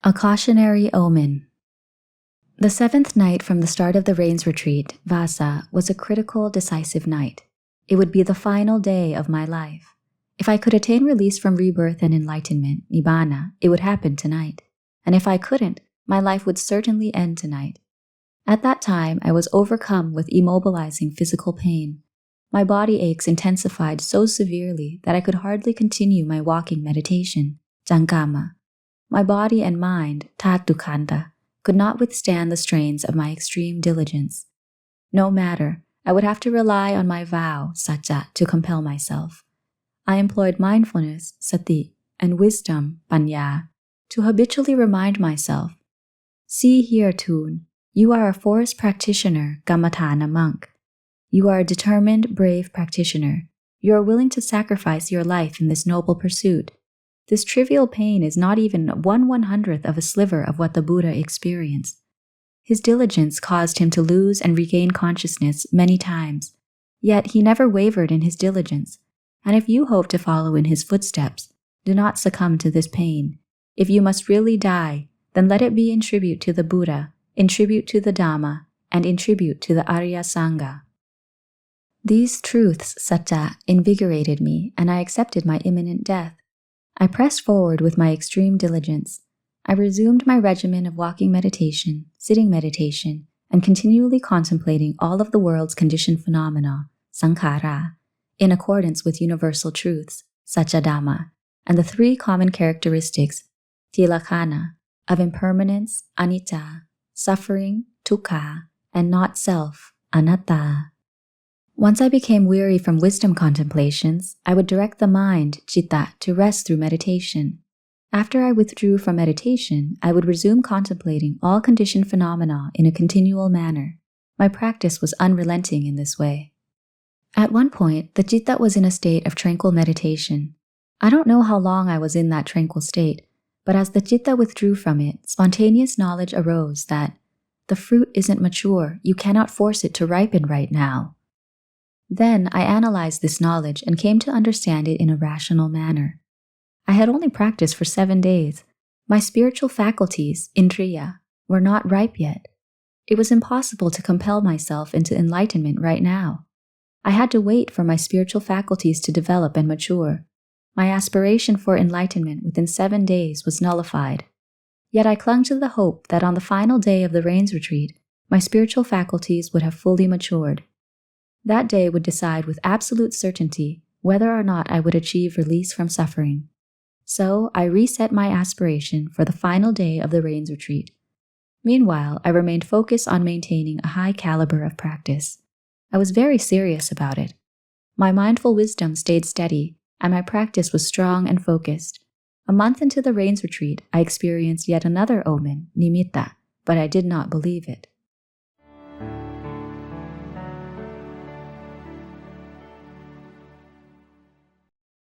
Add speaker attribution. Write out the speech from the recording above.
Speaker 1: A Cautionary Omen. The 7th night from the start of the rains retreat, Vasa, was a critical, decisive night. It would be the final day of my life. If I could attain release from rebirth and enlightenment, nibbāna, it would happen tonight. And if I couldn't, my life would certainly end tonight. At that time, I was overcome with immobilizing physical pain. My body aches intensified so severely that I could hardly continue my walking meditation, caṅkama. My body and mind, thāttukkhanda, could not withstand the strains of my extreme diligence. No matter, I would have to rely on my vow, saccā, to compel myself. I employed mindfulness, sati, and wisdom, paññā, to habitually remind myself, "See here, Thoon, you are a forest practitioner, kammatthana monk. You are a determined, brave practitioner. You are willing to sacrifice your life in this noble pursuit. This trivial pain is not even 1/100th of a sliver of what the Buddha experienced. His diligence caused him to lose and regain consciousness many times, yet he never wavered in his diligence. And if you hope to follow in his footsteps, do not succumb to this pain. If you must really die, then let it be in tribute to the Buddha, in tribute to the Dhamma, and in tribute to the Arya Sangha." These truths, saccā, invigorated me, and I accepted my imminent death. I pressed forward with my extreme diligence. I resumed my regimen of walking meditation, sitting meditation, and continually contemplating all of the world's conditioned phenomena, sankhara, in accordance with universal truths, sacca Dhamma, and the 3 common characteristics, tilakkhana, of impermanence, anicca, suffering, dukkha, and not self, anatta. Once I became weary from wisdom contemplations, I would direct the mind, citta, to rest through meditation. After I withdrew from meditation, I would resume contemplating all conditioned phenomena in a continual manner. My practice was unrelenting in this way. At one point, the citta was in a state of tranquil meditation. I don't know how long I was in that tranquil state, but as the citta withdrew from it, spontaneous knowledge arose that the fruit isn't mature, you cannot force it to ripen right now. Then I analyzed this knowledge and came to understand it in a rational manner. I had only practiced for 7 days. My spiritual faculties, indriya, were not ripe yet. It was impossible to compel myself into enlightenment right now. I had to wait for my spiritual faculties to develop and mature. My aspiration for enlightenment within 7 days was nullified. Yet I clung to the hope that on the final day of the rains retreat, my spiritual faculties would have fully matured. That day would decide with absolute certainty whether or not I would achieve release from suffering. So I reset my aspiration for the final day of the rains retreat. Meanwhile, I remained focused on maintaining a high caliber of practice. I was very serious about it. My mindful wisdom stayed steady, and my practice was strong and focused. A month into the rains retreat, I experienced yet another omen, nimitta, but I did not believe it.